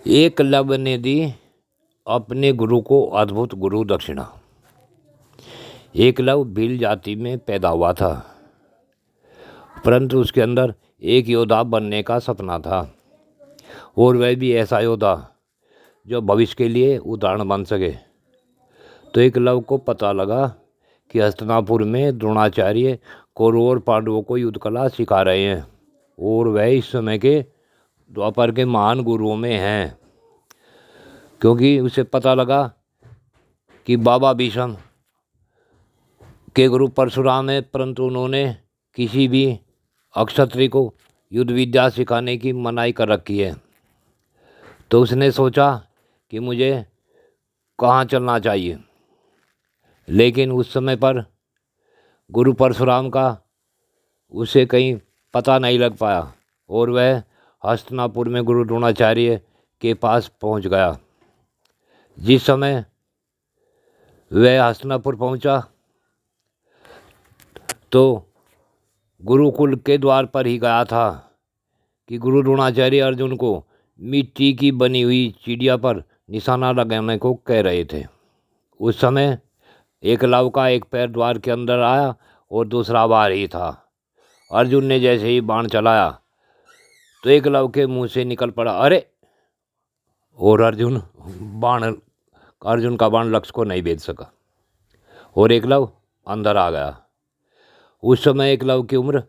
एकलव्य ने दी अपने गुरु को अद्भुत गुरु दक्षिणा। एकलव्य भील जाति में पैदा हुआ था, परंतु उसके अंदर एक योद्धा बनने का सपना था, और वह भी ऐसा योद्धा जो भविष्य के लिए उदाहरण बन सके। तो एकलव्य को पता लगा कि हस्तिनापुर में द्रोणाचार्य कौरवों और पांडवों को युद्ध कला सिखा रहे हैं, और वह इस समय के द्वापर के महान गुरुओं में हैं, क्योंकि उसे पता लगा कि बाबा भीष्म के गुरु परशुराम है, परंतु उन्होंने किसी भी अक्षत्रिय को युद्ध विद्या सिखाने की मनाही कर रखी है। तो उसने सोचा कि मुझे कहाँ चलना चाहिए, लेकिन उस समय पर गुरु परशुराम का उसे कहीं पता नहीं लग पाया, और वह हस्तिनापुर में गुरु द्रोणाचार्य के पास पहुंच गया। जिस समय वह हस्तिनापुर पहुंचा तो गुरुकुल के द्वार पर ही गया था कि गुरु द्रोणाचार्य अर्जुन को मिट्टी की बनी हुई चिड़िया पर निशाना लगाने को कह रहे थे। उस समय एकलव्य का एक पैर द्वार के अंदर आया और दूसरा बाहर ही था। अर्जुन ने जैसे ही बाण चलाया तो एकलव्य के मुंह से निकल पड़ा अरे, और अर्जुन का बाण लक्ष्य को नहीं भेद सका और एकलव्य अंदर आ गया। उस समय एकलव्य की उम्र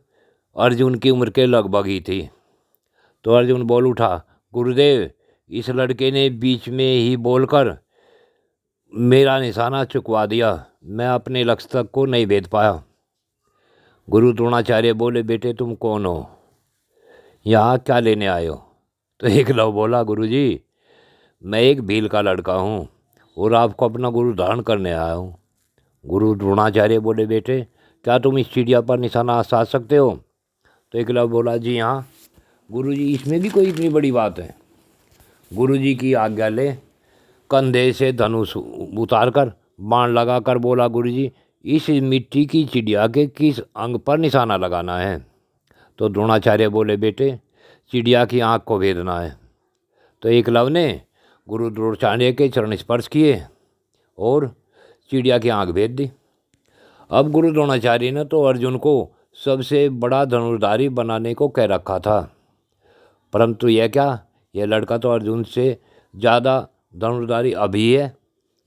अर्जुन की उम्र के लगभग ही थी। तो अर्जुन बोल उठा, गुरुदेव, इस लड़के ने बीच में ही बोलकर मेरा निशाना चुकवा दिया, मैं अपने लक्ष्य तक को नहीं भेद पाया। गुरु द्रोणाचार्य बोले, बेटे तुम कौन हो, यहाँ क्या लेने आए हो? तो एकलव्य बोला, गुरुजी, मैं एक भील का लड़का हूँ और आपको अपना गुरु धारण करने आया हूँ। गुरु द्रोणाचार्य बोले, बेटे क्या तुम इस चिड़िया पर निशाना साध सकते हो? तो एकलव्य बोला, जी हाँ गुरुजी, इसमें भी कोई इतनी बड़ी बात है। गुरुजी की आज्ञा ले कंधे से धनुष उतारकर बाण लगाकर बोला, गुरुजी, इस मिट्टी की चिड़िया के किस अंग पर निशाना लगाना है? तो द्रोणाचार्य बोले, बेटे चिड़िया की आँख को भेदना है। तो एकलव्य ने गुरु द्रोणाचार्य के चरण स्पर्श किए और चिड़िया की आँख भेद दी। अब गुरु द्रोणाचार्य ने तो अर्जुन को सबसे बड़ा धनुर्धारी बनाने को कह रखा था, परंतु यह क्या, यह लड़का तो अर्जुन से ज़्यादा धनुर्धारी अभी है,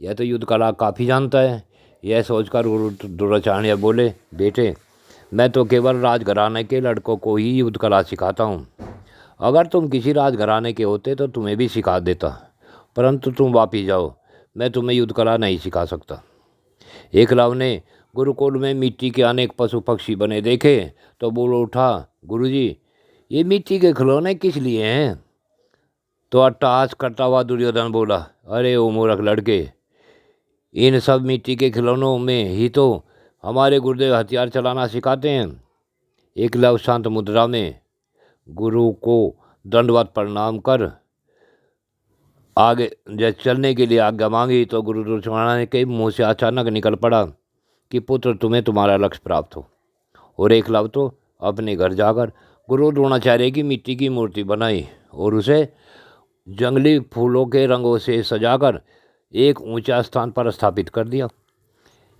यह तो युद्ध कला काफ़ी जानता है। यह सोचकर गुरु द्रोणाचार्य बोले, बेटे मैं तो केवल राजघराने के लड़कों को ही युद्ध कला सिखाता हूँ। अगर तुम किसी राजघराने के होते तो तुम्हें भी सिखा देता, परंतु तुम वापिस जाओ, मैं तुम्हें युद्ध कला नहीं सिखा सकता। एकलव्य ने गुरुकुल में मिट्टी के अनेक पशु पक्षी बने देखे तो बोल उठा, गुरुजी, ये मिट्टी के खिलौने किस लिए हैं? तो अट्टहास करता हुआ दुर्योधन बोला, अरे ओ मूर्ख लड़के, इन सब मिट्टी के खिलौनों में ही तो हमारे गुरुदेव हथियार चलाना सिखाते हैं। एकलव्य शांत मुद्रा में गुरु को दंडवत प्रणाम कर आगे जब चलने के लिए आज्ञा मांगी तो गुरु द्रोणाचार्य के मुँह से अचानक निकल पड़ा कि पुत्र तुम्हें तुम्हारा लक्ष्य प्राप्त हो। और एकलव्य तो अपने घर जाकर गुरु द्रोणाचार्य की मिट्टी की मूर्ति बनाई और उसे जंगली फूलों के रंगों से सजाकर एक ऊंचा स्थान पर स्थापित कर दिया।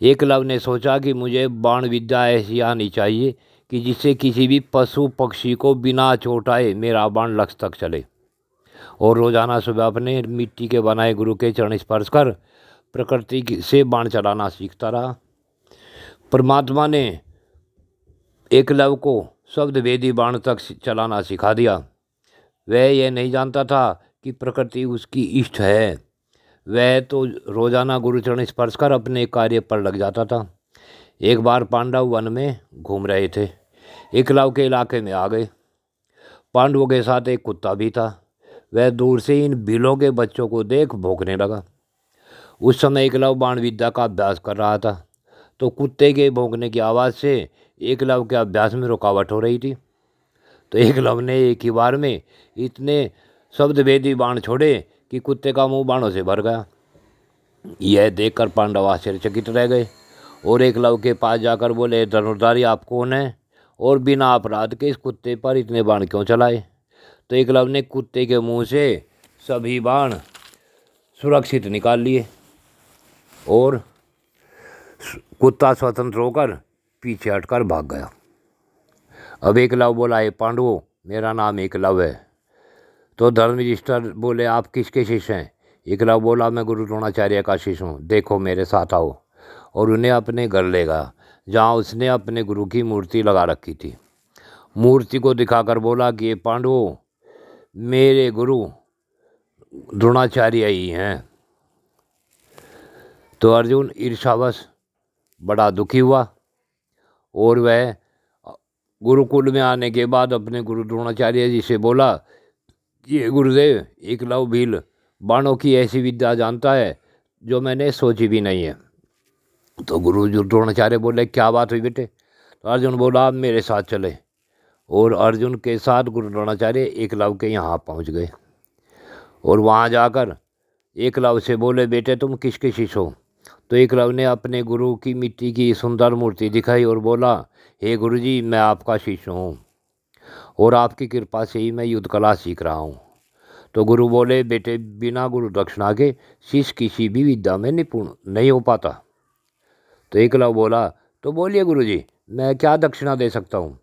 एकलव्य ने सोचा कि मुझे बाण विद्या ऐसी आनी चाहिए कि जिससे किसी भी पशु पक्षी को बिना चोटाए मेरा बाण लक्ष्य तक चले। और रोजाना सुबह अपने मिट्टी के बनाए गुरु के चरण स्पर्श कर प्रकृति से बाण चलाना सीखता रहा। परमात्मा ने एकलव्य को शब्द भेदी बाण तक चलाना सिखा दिया। वह यह नहीं जानता था कि प्रकृति उसकी इष्ट है। वह तो रोजाना गुरुचरण स्पर्श कर अपने कार्य पर लग जाता था। एक बार पांडव वन में घूम रहे थे, एकलव्य के इलाके में आ गए। पांडवों के साथ एक कुत्ता भी था। वह दूर से इन भीलों के बच्चों को देख भौंकने लगा। उस समय एकलव्य बाण विद्या का अभ्यास कर रहा था, तो कुत्ते के भौंकने की आवाज़ से एकलव्य के अभ्यास में रुकावट हो रही थी। तो एकलव्य ने एक ही बार में इतने शब्दभेदी बाण छोड़े कि कुत्ते का मुंह बाणों से भर गया। यह देखकर पांडव आश्चर्यचकित रह गए और एकलव्य के पास जाकर बोले, धनुर्धारी आप कौन है और बिना अपराध के इस कुत्ते पर इतने बाण क्यों चलाए? तो एकलव्य ने कुत्ते के मुंह से सभी बाण सुरक्षित निकाल लिए और कुत्ता स्वतंत्र होकर पीछे हटकर भाग गया। अब एकलव्य बोला, हे पांडवों, मेरा नाम एकलव्य है। तो धर्मयुधिष्ठिर बोले, आप किसके शिष्य हैं? एकलव्य बोला, मैं गुरु द्रोणाचार्य का शिष्य हूँ, देखो मेरे साथ आओ। और उन्हें अपने घर ले गया, जहाँ उसने अपने गुरु की मूर्ति लगा रखी थी। मूर्ति को दिखाकर बोला कि ये पांडवों, मेरे गुरु द्रोणाचार्य ही हैं। तो अर्जुन ईर्ष्यावश बड़ा दुखी हुआ और वह गुरुकुल में आने के बाद अपने गुरु द्रोणाचार्य जी से बोला, ये गुरुदेव, एकलव्य भील बाणों की ऐसी विद्या जानता है जो मैंने सोची भी नहीं है। तो गुरु द्रोणाचार्य बोले, क्या बात हुई बेटे? तो अर्जुन बोला, आप मेरे साथ चले। और अर्जुन के साथ गुरु द्रोणाचार्य एकलव्य के यहाँ पहुँच गए और वहाँ जाकर एकलव्य से बोले, बेटे तुम किसके शिष्य हो? तो एकलव्य ने अपने गुरु की मिट्टी की सुंदर मूर्ति दिखाई और बोला, हे गुरुजी, मैं आपका शिष्य हूँ और आपकी कृपा से ही मैं युद्ध कला सीख रहा हूँ। तो गुरु बोले, बेटे बिना गुरु दक्षिणा के शिष्य किसी भी विद्या में निपुण नहीं हो पाता। तो एकलव्य बोला, तो बोलिए गुरुजी, मैं क्या दक्षिणा दे सकता हूँ?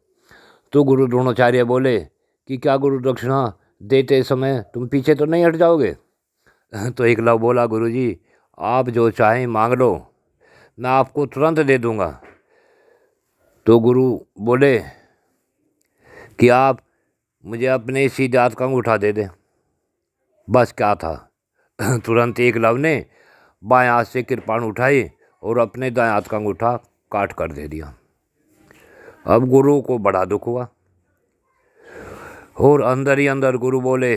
तो गुरु द्रोणाचार्य बोले कि क्या गुरु दक्षिणा देते समय तुम पीछे तो नहीं हट जाओगे? तो एकलव्य बोला, गुरुजी आप जो चाहें मांग लो, मैं आपको तुरंत दे दूंगा। तो गुरु बोले कि आप मुझे अपने सीधे हाथ का अंगूठा दे दें। बस क्या था, तुरंत एकलव्य ने बाएं हाथ से कृपाण उठाई और अपने दाएं हाथ का अंगूठा काट कर दे दिया। अब गुरु को बड़ा दुख हुआ और अंदर ही अंदर गुरु बोले,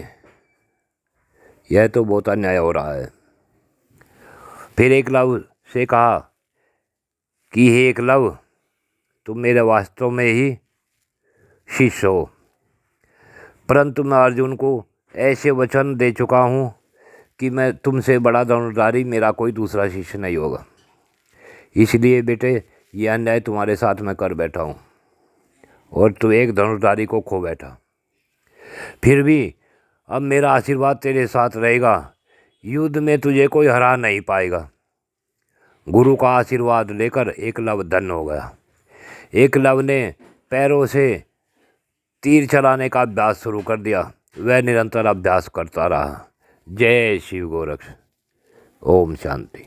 यह तो बहुत अन्याय हो रहा है। फिर एकलव्य से कहा कि हे एकलव्य, तुम मेरे वास्तव में ही शिष्य हो, परंतु मैं अर्जुन को ऐसे वचन दे चुका हूँ कि मैं तुमसे बड़ा धनुर्धारी मेरा कोई दूसरा शिष्य नहीं होगा। इसलिए बेटे ये अन्याय तुम्हारे साथ मैं कर बैठा हूँ और तू एक धनुर्धारी को खो बैठा। फिर भी अब मेरा आशीर्वाद तेरे साथ रहेगा, युद्ध में तुझे कोई हरा नहीं पाएगा। गुरु का आशीर्वाद लेकर एकलव्य धन्य हो गया। एकलव्य ने पैरों से तीर चलाने का अभ्यास शुरू कर दिया। वह निरंतर अभ्यास करता रहा। जय शिव गोरक्ष। ओम शांति।